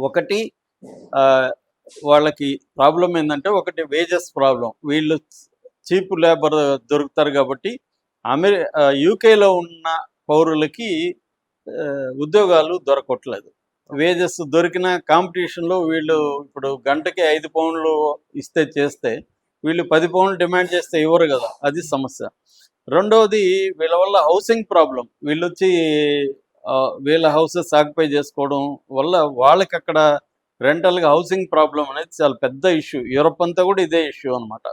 ఒకటి వాళ్ళకి ప్రాబ్లం ఏంటంటే, ఒకటి వేజెస్ ప్రాబ్లం. వీళ్ళు చీప్ లేబర్ దొరుకుతారు కాబట్టి యూకేలో ఉన్న పౌరులకి ఉద్యోగాలు దొరకట్లేదు. వేజెస్ దొరికిన కాంపిటీషన్లో వీళ్ళు ఇప్పుడు గంటకి 5 పౌండ్లు ఇస్తే చేస్తే, వీళ్ళు 10 పౌండ్లు డిమాండ్ చేస్తే ఇవ్వరు కదా, అది సమస్య. రెండవది వీళ్ళ వల్ల హౌసింగ్ ప్రాబ్లం. వీళ్ళొచ్చి వీళ్ళ హౌసెస్ ఆక్యుపై చేసుకోవడం వల్ల వాళ్ళకి అక్కడ రెంటల్గా హౌసింగ్ ప్రాబ్లం అనేది చాలా పెద్ద ఇష్యూ. యూరప్ అంతా కూడా ఇదే ఇష్యూ అనమాట.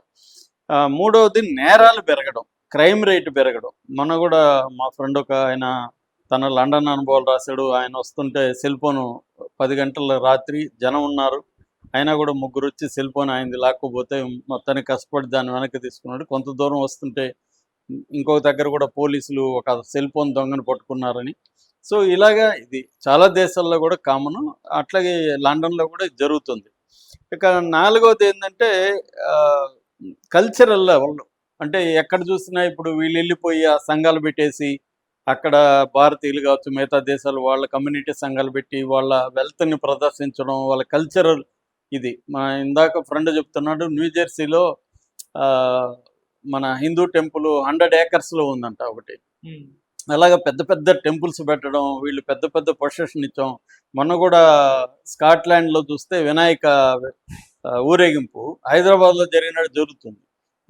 మూడవది నేరాలు పెరగడం, క్రైమ్ రేట్ పెరగడం. మొన్న కూడా మా ఫ్రెండ్ ఒక ఆయన తన లండన్ అనుభవాలు రాశాడు. ఆయన వస్తుంటే సెల్ ఫోను 10 గంటల రాత్రి జనం ఉన్నారు, అయినా కూడా ముగ్గురు వచ్చి సెల్ ఫోన్ ఆయనది లాక్కుపోతే మొత్తానికి కష్టపడి దాన్ని వెనక్కి తీసుకున్నాడు. కొంత దూరం వస్తుంటే ఇంకొక దగ్గర కూడా పోలీసులు ఒక సెల్ ఫోన్ దొంగను పట్టుకున్నారని. సో ఇలాగా ఇది చాలా దేశాల్లో కూడా కామను. అట్లాగే లండన్లో కూడా ఇది జరుగుతుంది. ఇక నాలుగవది ఏంటంటే కల్చరల్ లెవెల్. అంటే ఎక్కడ చూసినా ఇప్పుడు వీళ్ళు వెళ్ళిపోయి ఆ సంఘాలు పెట్టేసి అక్కడ భారతీయులు కావచ్చు, మిగతా దేశాలు వాళ్ళ కమ్యూనిటీ సంఘాలు పెట్టి వాళ్ళ వెల్త్ని ప్రదర్శించడం, వాళ్ళ కల్చరల్ ఇది. మా ఇందాక ఫ్రెండ్ చెప్తున్నాడు, న్యూజెర్సీలో మన హిందూ టెంపుల్ 100 ఏకర్స్లో ఉందంట ఒకటి. అలాగే పెద్ద పెద్ద టెంపుల్స్ పెట్టడం, వీళ్ళు పెద్ద పెద్ద పొజిషన్ ఇచ్చాం. మొన్న కూడా స్కాట్లాండ్లో చూస్తే వినాయక ఊరేగింపు హైదరాబాద్లో జరిగినట్టు జరుగుతుంది.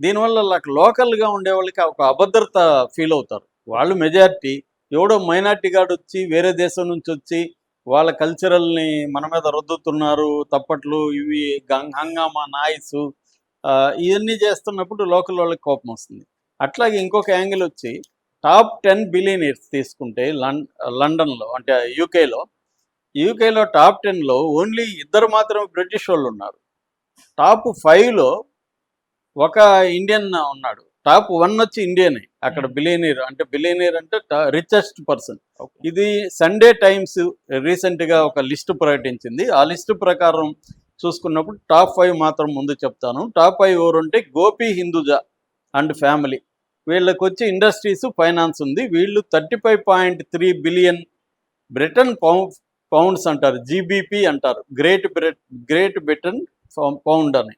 దీనివల్ల లోకల్గా ఉండే వాళ్ళకి ఒక అభద్రత ఫీల్ అవుతారు. వాళ్ళు మెజారిటీ, ఎవడో మైనార్టీ గార్డ్ వచ్చి వేరే దేశం నుంచి వచ్చి వాళ్ళ కల్చరల్ని మన మీద రుద్దుతున్నారు, తప్పట్లు ఇవి హంగామా నాయిస్ ఇవన్నీ చేస్తున్నప్పుడు లోకల్ వాళ్ళకి కోపం వస్తుంది. అట్లాగే ఇంకొక యాంగిల్ వచ్చి టాప్ 10 బిలియనీర్స్ తీసుకుంటే లండన్లో అంటే యూకేలో టాప్ 10లో ఓన్లీ 2 మాత్రమే బ్రిటిష్ వాళ్ళు ఉన్నారు. టాప్ 5లో ఒక ఇండియన్ ఉన్నాడు. టాప్ 1 వచ్చి ఇండియనే అక్కడ బిలియనీర్ అంటే రిచెస్ట్ పర్సన్. ఇది సండే టైమ్స్ రీసెంట్గా ఒక లిస్టు ప్రకటించింది. ఆ లిస్టు ప్రకారం చూసుకున్నప్పుడు టాప్ 5 మాత్రం ముందు చెప్తాను. టాప్ 5 ఎవరుంటే గోపి హిందూజా అండ్ ఫ్యామిలీ. వీళ్ళకి వచ్చి ఇండస్ట్రీస్, ఫైనాన్స్ ఉంది. వీళ్ళు 35.3 బిలియన్ బ్రిటన్ పౌండ్స్ అంటారు, జీబీపీ అంటారు, గ్రేట్ బ్రిటన్ పౌండ్ అని.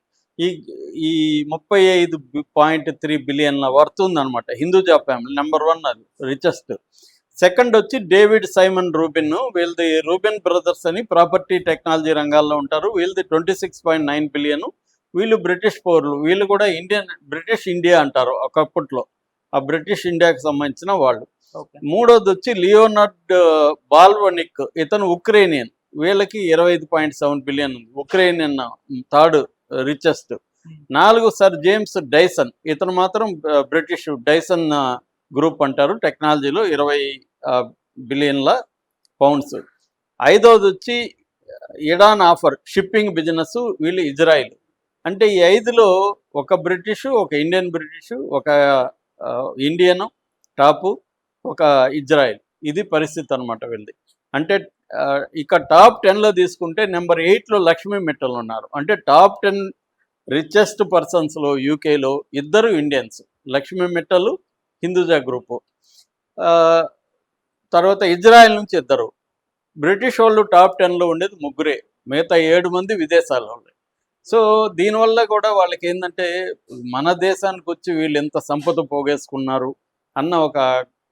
ఈ 35.3 బిలియన్ల వర్త్ ఉందనమాట హిందూజా ఫ్యామిలీ. నెంబర్ 1 అది రిచెస్ట్. సెకండ్ వచ్చి డేవిడ్ సైమన్ రూబిన్. వీళ్ళది రూబిన్ బ్రదర్స్ అని ప్రాపర్టీ టెక్నాలజీ రంగాల్లో ఉంటారు. వీళ్ళది 26.9 బిలియన్. వీళ్ళు బ్రిటిష్ పౌరులు. వీళ్ళు కూడా బ్రిటిష్ ఇండియా అంటారు ఒకప్పట్లో, ఆ బ్రిటిష్ ఇండియాకి సంబంధించిన వాళ్ళు. మూడోది వచ్చి లియోనార్డ్ బాల్వనిక్, ఇతను ఉక్రేనియన్. వీళ్ళకి 25.7 బిలియన్ ఉంది. Ukrainian third richest. 4 sir James Dyson, ఇతను మాత్రం బ్రిటిష్ డైసన్ గ్రూప్ అంటారు టెక్నాలజీలో, 20 బిలియన్ల పౌండ్స్. 5వది వచ్చి ఇడాన్ ఆఫర్ షిప్పింగ్ బిజినెస్, వీళ్ళు ఇజ్రాయిల్. అంటే ఈ 5లో ఒక బ్రిటిషు, ఒక ఇండియన్ బ్రిటిషు, ఒక ఇండియను టాపు, ఒక ఇజ్రాయిల్. ఇది పరిస్థితి అనమాట వీళ్ళది. అంటే ఇక టాప్ 10లో తీసుకుంటే నెంబర్ 8లో లక్ష్మీ మిట్టల్ ఉన్నారు. అంటే టాప్ 10 రిచెస్ట్ పర్సన్స్లో యూకేలో 2 ఇండియన్స్, లక్ష్మీ మిట్టల్, హిందూజా గ్రూపు. తర్వాత ఇజ్రాయెల్ నుంచి 2. బ్రిటిష్ వాళ్ళు టాప్ 10లో ఉండేది 3, మిగతా 7 మంది విదేశాల వాళ్ళు. సో దీనివల్ల కూడా వాళ్ళకి ఏంటంటే మన దేశానికి వచ్చి వీళ్ళు ఎంత సంపద పోగేసుకున్నారు అన్న ఒక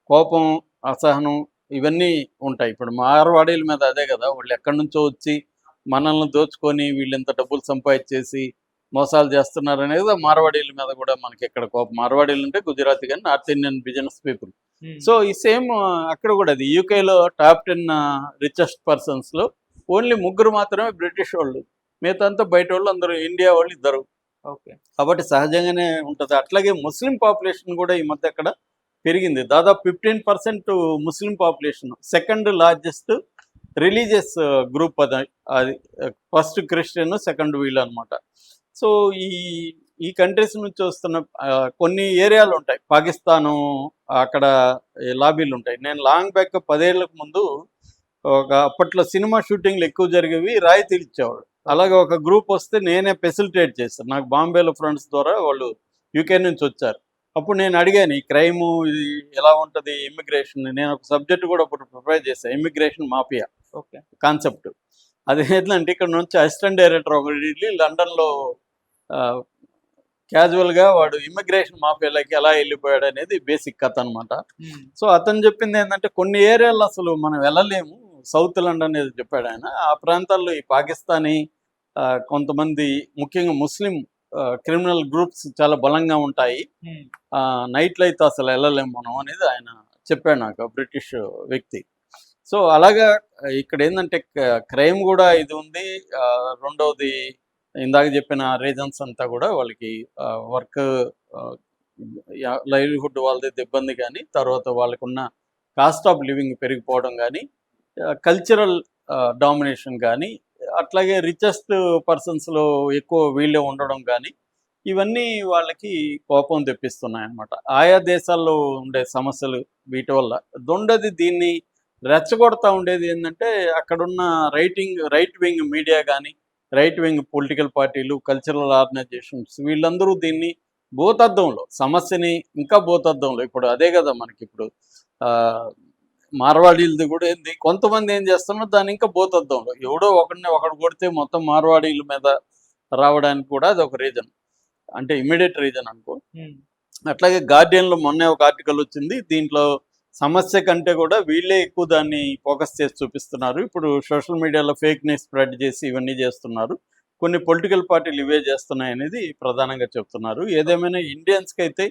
కోపం, అసహనం ఇవన్నీ ఉంటాయి. ఇప్పుడు మార్వాడీల మీద అదే కదా, వాళ్ళు ఎక్కడి నుంచో వచ్చి మనల్ని దోచుకొని వీళ్ళు ఎంత డబ్బులు సంపాదించేసి మోసాలు చేస్తున్నారు అనేది మార్వాడీల మీద కూడా మనకి ఇక్కడ కోపం. మార్వాడీలు అంటే గుజరాతీ కానీ north Indian business people. So ఈ సేమ్ అక్కడ కూడా అది యూకేలో టాప్ 10 రిచెస్ట్ పర్సన్స్లో ఓన్లీ 3 మాత్రమే బ్రిటిష్ వాళ్ళు, మిగతా అంతా బయట వాళ్ళు, అందరూ ఇండియా వాళ్ళు 2. కాబట్టి సహజంగానే ఉంటుంది. అట్లాగే ముస్లిం పాపులేషన్ కూడా ఈ మధ్య అక్కడ పెరిగింది. దాదాపు 15% ముస్లిం population. Second largest religious group అది ఫస్ట్ క్రిస్టియన్, సెకండ్ వీళ్ళు అనమాట. సో ఈ కంట్రీస్ నుంచి వస్తున్న కొన్ని ఏరియాలు ఉంటాయి, పాకిస్తాను అక్కడ లాబీలు ఉంటాయి. నేను లాంగ్ బ్యాక్ 10 ఏళ్లకు ముందు అప్పట్లో సినిమా షూటింగ్లు ఎక్కువ జరిగేవి, రాయితీలు ఇచ్చేవాడు. అలాగే ఒక గ్రూప్ వస్తే నేనే ఫెసిలిటేట్ చేస్తాను. నాకు బాంబేలో ఫ్రెండ్స్ ద్వారా వాళ్ళు యూకే నుంచి వచ్చారు. అప్పుడు నేను అడిగాను, ఈ క్రైము ఇది ఎలా ఉంటుంది, ఇమ్మిగ్రేషన్. నేను ఒక సబ్జెక్ట్ కూడా అప్పుడు ప్రిపేర్ చేశాను, ఇమ్మిగ్రేషన్ మాఫియా కాన్సెప్ట్. అదేంటంటే ఇక్కడ నుంచి అసిస్టెంట్ డైరెక్టర్ ఒకడు వెళ్ళి లండన్‌లో ఆహ్, క్యాజువల్‌గా వాడు ఇమ్మిగ్రేషన్ మాఫియాలోకి ఎలా వెళ్ళిపోయాడు అనేది బేసిక్ కథ అనమాట. హ్మ్. సో, అతను చెప్పింది ఏంటంటే కొన్ని ఏరియాల్లో అసలు మనం వెళ్ళలేము. సౌత్ లండన్ ఏదో చెప్పాడాయన. ఆ ప్రాంతాల్లో ఈ పాకిస్తానీ కొంతమంది ముఖ్యంగా ముస్లిం క్రిమినల్ గ్రూప్స్ చాలా బలంగా ఉంటాయి. హ్మ్. నైట్‌లో అయితే అసలు వెళ్ళలేము మనం అనేది ఆయన చెప్పాడు నాకు, ఆ బ్రిటిష్ వ్యక్తి. సో, అలాగా ఇక్కడేందంటే క్రైమ్ గూడా ఇది ఉంది. రెండోది ఇందాక చెప్పిన రీజన్స్ అంతా గూడా వాళ్ళకి వర్క్ ఆహ్, లైవ్లీహుడ్ వాళ్ళదైతే ఇబ్బంది గానీ, తర్వాత వాళ్ళకున్న కాస్ట్ ఆఫ్ లివింగ్ పెరిగిపోవడం గానీ, కల్చరల్ డామినేషన్ గానీ, అట్లాగే రిచెస్ట్ పర్సన్స్‌లో ఎక్కువ వీళ్ళే ఉండడం గానీ, ఇవన్నీ వాళ్ళకి కోపం తెప్పిస్తున్నాయన్నమాట. ఆయా దేశాల్లో ఉండే సమస్యలు వీటి వల్ల. రెండోది దీన్ని రెచ్చగొడతా ఉండేది ఏందంటే, అక్కడున్న రైట్ వింగ్ మీడియా గానీ, రైట్ వింగ్ పొలిటికల్ పార్టీలు, కల్చరల్ ఆర్గనైజేషన్స్ వీళ్ళందరూ దీన్ని భూతద్దంలో సమస్యని ఇంకా భూతద్దంలో ఇప్పుడు అదే గదా మనకిప్పుడు ఆహ్, మార్వాడీలది గూడా ఏంది కొంతమంది ఏం చేస్తున్నారు దాన్ని ఇంకా భూతద్దంలో. ఎవడో ఒకడు కొడితే మొత్తం మార్వాడీల మీద రావడానికి కూడా అదొక రీజన్. అంటే ఇమ్మీడియేట్ రీజన్ అనుకో. హ్మ్. అట్లాగే గార్డియన్‌లో మొన్నే ఒక ఆర్టికల్ వచ్చింది. దీంట్లో సమస్య కంటే కూడా వీళ్ళే ఎక్కువ దాన్ని ఫోకస్ చేసి చూపిస్తున్నారు. ఇప్పుడు సోషల్ మీడియాలో ఫేక్ న్యూస్ స్ప్రెడ్ చేసి ఇవన్నీ చేస్తున్నారు. కొన్ని పొలిటికల్ పార్టీలు ఇవే చేస్తున్నాయనేది ప్రధానంగా చెప్తున్నారు. ఏదేమైనా ఇండియన్స్‌కైతే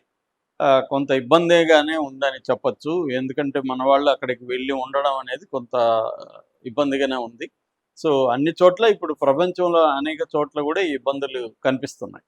కొంత ఇబ్బందిగానే ఉందని చెప్పొచ్చు. ఎందుకంటే మన వాళ్ళు అక్కడికి వెళ్లి ఉండడం అనేది కొంత ఇబ్బందిగానే ఉంది. సో, అన్ని చోట్ల ఇప్పుడు ప్రపంచంలో అనేక చోట్ల కూడా ఈ ఇబ్బందులు కనిపిస్తున్నాయి.